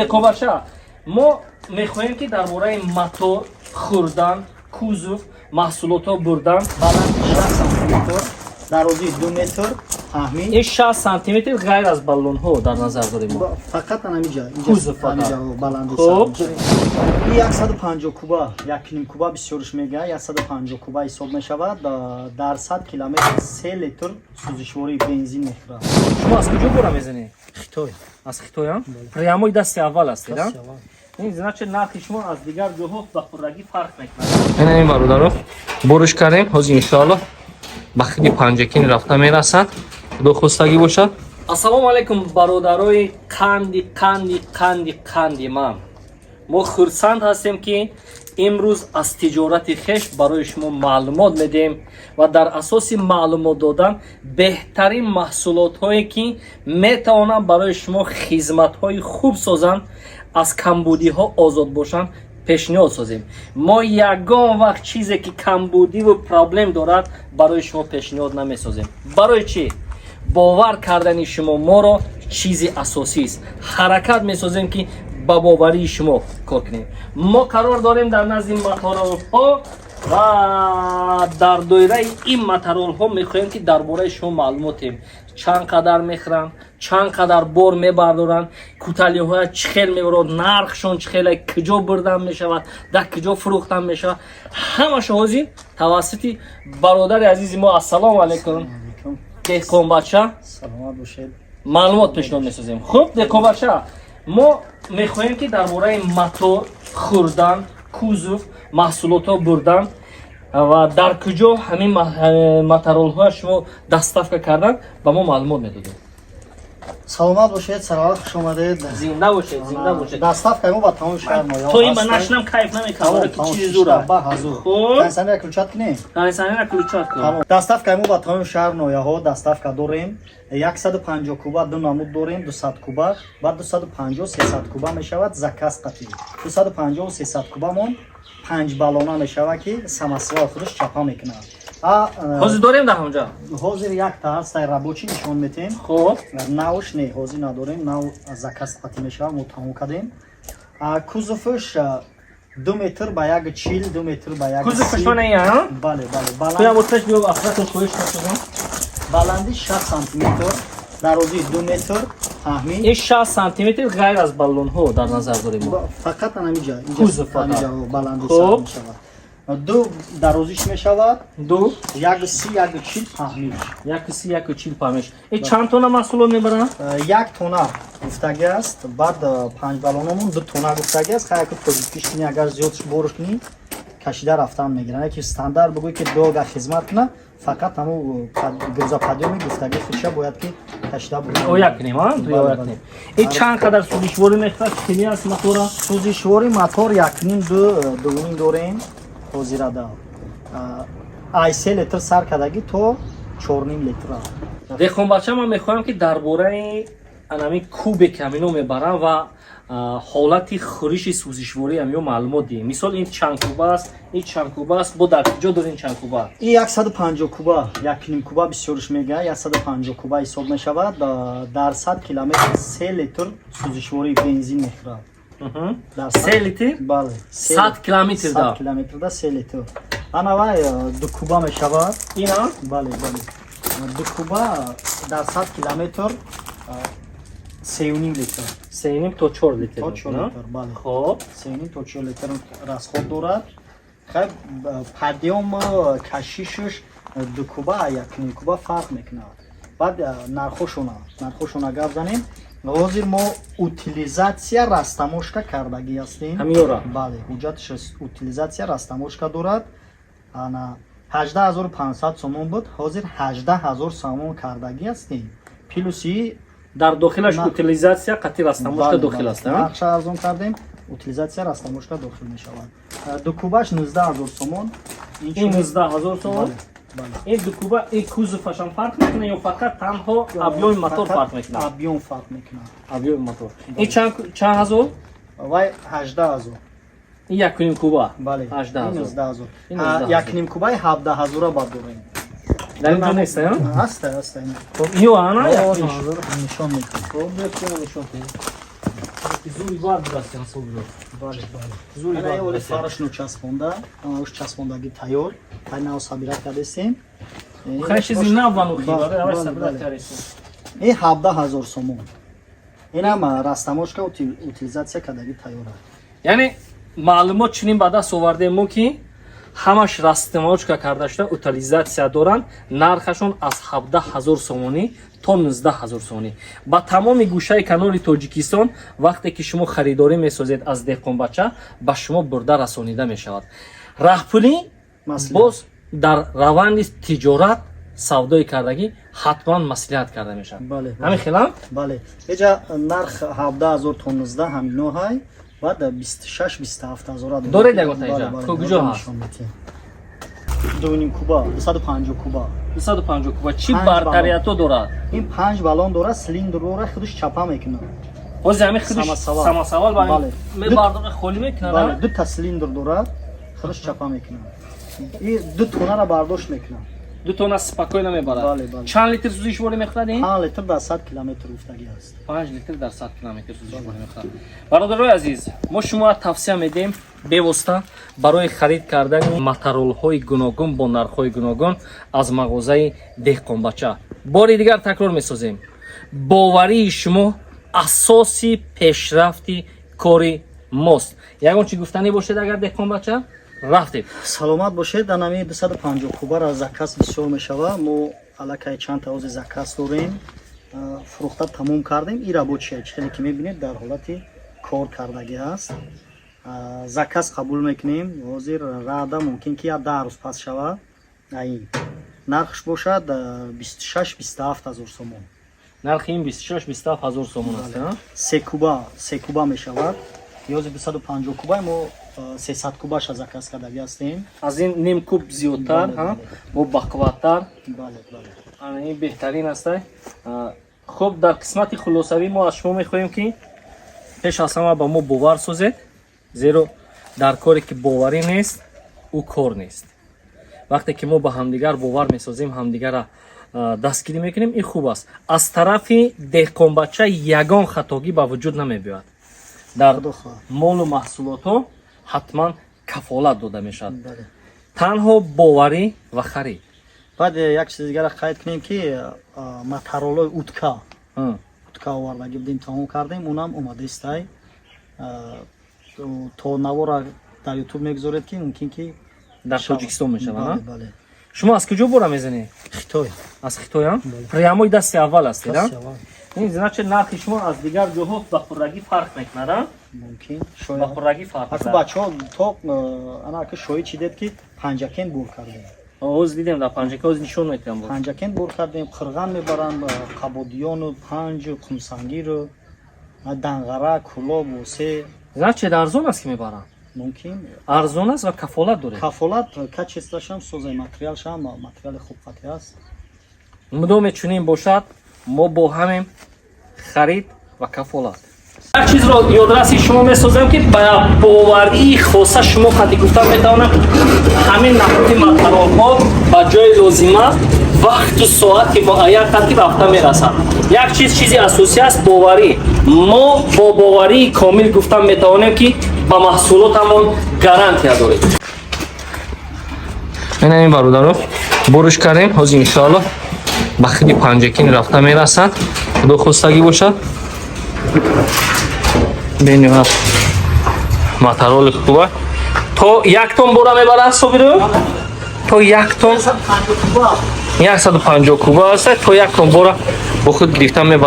Кобаша, мо мехоҳем ки дар бораи мотор, хӯрдан, кузов, маҳсулотҳо бурдан баланди 6 сантиметр, дарозии 2 метр, фаҳмид? ин 6 сантиметр ғайр аз баллонҳо дар назар дорем. Фақат анамиҷа, Кузов фақат. баланди Хуб. 150 куба, 1.5 куба бисёрш мега, 150 куба ҳисоб мешавад, дар 100 километр 3 литр сӯзишвории бензин мехӯрад. Шумо аз куҷо бора мезанед? Хитой. Аз Хитоям? Прямои дасти аввал ҳастед, а? Дасти аввал. ин значит нархи шумо аз дигар ҷоҳо ба хӯрдагӣ фарқ мекунад. Ин бародаро буриш кардем, ҳозир иншоаллоҳ ба хиди панҷакин рафта мерасад. Худо хостагӣ бошад. Ассалому алайкум бародарои қанди ман. мо хурсанд ҳастем ки имрӯз аз тиҷорати хеш барои шумо маълумот медиҳем ва дар асоси маълумот додан беҳтарин маҳсулотҳое ки метавонанд барои шумо хизматҳои хуб созанд, аз камбудиҳо озод бошанд, пешниҳод созем. мо ягон вақт чизе ки камбудиву проблем дорад барои шумо пешниҳод намесозем. Барои чӣ? бовар кардани шумо моро чизи асосист. ҳаракат месозем ки ба боварии шумо кор кунем. мо қарор дорем дар назди моторолҳо ва дар доираи ин моторолҳо мехоҳем ки дар бораи шумо маълумот диҳем. чанд қадар мехӯранд, чанд қадар бор мебардоранд, кӯталиҳоя чӣ хел мебаранд, нархшон чӣ хел, куҷо бурдан мешавад, дар куҷо фурӯхтан мешавад. ҳамаша ҳозир тавассути бародари азизи мо. ассалому алайкум. деҳқонбача Саломат бошед. маълумот пешниҳод месозем. хуб, деҳқонбача, мо мехоҳем ки дар бораи мотор, хӯрдан, кузов, маҳсулотҳо бурдан ва дар куҷо ҳамин моторолҳоя шумо доставка кардан ба мо маълумот медодед. Саломат бошед, сароват хуш омадед. Зинда бошед, зинда бошед. Доставка мо ба тамоми шаҳр нояб. то ин ба нашинам кайф намекунам ки чизи зура. Хуб, Канисанира ключат кине. канисанира ключат кун. Доставка мо ба тамоми шаҳр нояҳо доставка дорем. 150 куба ду намуд дорем, 200 куба, баъд 250 300 куба мешавад заказ қатӣ. 250 300 куба мон 5 баллона мешавад ки самосвал худаш чапа мекунад. ҳозир дорем дар ҳонҷа? ҳозир якта ҳастай рабочӣ нишон метем. хуб, навш не, ҳозир надорем, нав заказ қатӣ мешавад, мо тамом кардем. Кузовш 2 метр ба 1.40, 2 метр ба 1.30. кузов шона я? Бале, бале. то я оташ биё афратон хоҳиш кардам. баланди 6 сантиметр, дарозии 2 метр, фаҳмид? ин 6 сантиметр ғайр аз баллонҳо дар назар дорем. Фақат анамиҷа, Кузов фақат. баланди Хуб. мешавад. 2 дарозиш мешавад, ду 1.30, 1.40 фаҳмид. 1.40 памеш. ин чанд тона маҳсулот мебаранд? 1 тона гуфтагӣ аст, баъд 5 баллонамон 2 тона гуфтагӣ аст. Хай ку позитивиш кунӣ, агар зиёдш борш кунӣ, кашида рафтан мегиранд. Яки стандарт бигӯй ки дога хизмат кунад, фақат ҳамо гузападиёми гуфтагӣ худша бояд ки кашида оя кунем, а? ду оя кунем. ин чанд қадар сӯзишворӣ мехоҳад химӣ аз мотора? сӯзишвори мотор 1.5 дуюм дорем. ҳозирада ай 3 литр сар кардагӣ то 4.5 литр. деҳқонбача, ман мехоҳам ки дар бораи анами кубек ҳамино мебарам ва ҳолати хӯриши сӯзишворӣ ҳамино маълумот диҳем. мисол ин чанд куба аст, ин чанд куба аст, бо дар куҷо дорем чанд куба? ин 150 куба, 1.5 куба бисёрш мега, 150 куба ҳисоб мешавад, дар 100 километр 3 литр сӯзишвории бензин мехӯрад. 3 литр? Бале. 100 километр 100 километрда 3 литр. Анавай 2 куба мешавад. ина? Бале, бале. 2 куба дар 100 километр 3.5 литр. 3.5 то 4 литр. То 4 литр, бале. хоб, 3.5 то 4 литр расход дорад. Хай подъем кашишш 2 куба, 1.5 куба фарқ мекунад. Баъд нархошона гап занем. ҳозир мо утилизатсия растамошка кардагӣ ҳастем. ҳамиёра? Бале, ҳуҷҷатш утилизатсия растамошка дорад. ана 18500 сомон буд, ҳозир 18000 сомон кардагӣ ҳастем. плюси дар дохилаш утилизатсия қатӣ растамошка дохил аст. нархша арзон кардем, утилизатсия растамошка дохил мешавад. дукубаш 19000 сомон. ин 19000 сомон. Бале. ин дукуба, ин кузовашам фарқ мекунад ё фақат танҳо объёми мотор фарқ мекунад? Объем фарқ мекунад. объёми мотор. ин чанд ҳазор? вай 18000. ин 1.5 куба? Бале. 18000. 19000. ин 19000. 1.5 кубаи 17000 бад дорем. дар инҷо нест, а? Аста. ё ана нишон метавонам. хоб, биё нишон тед. зури бар дурастен собиро. бале бале Зури ана бар. оли фарашну часпонда уш часпондаги тайёр тай нав сабира кардесем Хай чизи навану Бале, хибаре, авай бале, сабира бале. каресин. 17000 сомон инам растамошка утилизатсия кардаги тайёра Яъне маълумот чунин ба даст овардем мо ки ҳамаш растамочка карда шуда утилизатсия доранд. Нархашон аз 17000 сомонӣ то 19000 сомонӣ. Ба тамоми гӯшаи канори Тоҷикистон вақте ки шумо харидорӣ месозед аз деҳқонбача ба шумо бурда расонида мешавад. Раҳпулӣ боз дар раванди тиҷорат савдои кардагӣ ҳатман маслиҳат карда мешавад. бале Ҳамин хелам? бале эҷа нарх 17000 то 19 ҳамино ҳай баъд 26-27000 Доред ягота иҷа? Ко куҷо ҳаст? 2.5 куба 250 куба 250 куба чӣ Панҷ бартариято дорад? ин 5 балон дора силиндрро худаш чапа мекунад ҳозир ҳамин худаш Самосавал. самосавал ба Бале. мебардора холӣ мекунад? бале ду та силиндр дора худаш чапа мекунад и ду тонара бардошт мекунад Ду тона спокойно мебарад. Бале, бале. Чанд литр сӯзишворӣ мехӯрад ин? 5 литр дар 100 километр гуфтагӣ аст 5 литр дар 100 километр сӯзишворӣ мехӯрад. Бародарои азиз, мо шумо тавсия медем бевосита барои харид кардани материолҳои гуногун бо нархҳои гуногун аз мағозаи деҳқонбача. Бори дигар такрор месозем. Боварии шумо асоси пешрафти кори мост. Ягон чӣ гуфтанӣ бошед агар деҳқонбача? Рафтем. саломат бошед дар нами 250 кубара заказ бисёр мешава мо аллакай чанд та ози заказ дорем фурӯхта тамом кардем ин рабочия хеле ки мебинед дар ҳолати кор кардагӣ аст заказ қабул мекунем ҳозир раъда мумкин ки 10 рӯз пас шава ин нархш бошад 26-27000 сомон Нархи ин 26-27000 сомон аст. се куба мешавад ёзи 250 куба мо 300 кубаша заказ кардагӣ ҳастем Аз ин ним куб зиёдтар, Бале, бале. бо бақувваттар. бале бале Ин беҳтарин аст. Хуб, дар қисмати хулосавӣ мо аз шумо мехоҳем ки пеш аз ҳама ба мо бовар созед, зеро дар коре ки боварӣ нест, ӯ кор нест. Вақте ки мо ба ҳамдигар бовар месозем, ҳамдигара дастгирӣ мекунем, ин хуб аст. Аз тарафи деҳқонбача ягон хатогӣ ба вуҷуд намебиёяд. Дар Худо хоҳад. молу маҳсулотҳо ҳатман кафолат дода мешавад. Бале. Танҳо боварӣ ва харид. баъд як чизи дигара қайд кунем ки материолҳои утка овардагӣ будем тамом кардем онам омадастай то навора дар ютуб мегузоред ки мумкин ки Дар Тоҷикистон мешавад. бале Шумо аз куҷо бора мезанед? хитой Аз Хитоям? Прямои дасти аввал ҳастед? Дасти аввал. Ин значит нархи шумо аз дигар ҷоҳо ба хӯррагӣ фарқ мекунад? мумкин Ба шояд хӯррагӣ фарқ аку мекунад. бачаҳо то ана ака шоҳид чидед ки панҷакен бур кардем Ҳоз дидем дар панҷака ҳоз нишон метавам. панҷакен бур кардем қирған мебаранд қабодиёну панҷу қумсангиру данғара кулоб восе Значит арзон аст ки мебаранд. мумкин Арзон аст ва кафолат доред. кафолат качествашам созаи материалшам материали хубқати аст мудоме чунин бошад, мо бо ҳамем харид ва кафолат. як чизро ёдраси шумо месозам ки ба боварии хоса шумо қади гуфта метавонам ҳамин наҳоти материолҳо ба ҷои лозима вақту соати муайян тартиб рафта мерасад. Як чизи асосӣ аст боварӣ. Мо бо боварии комил гуфта метавонем ки ба маҳсулотамон гарантия дорем. Инамин бародаро буриш кардем ҳозир иншоаллоҳ ба хиди панҷакин рафта мерасад. Худо хостагӣ бошад. бинем материоли хуба то як тон бора мебарад собиро то як тон 150 куба аст то як тон бора бо худ гирифта мебарад.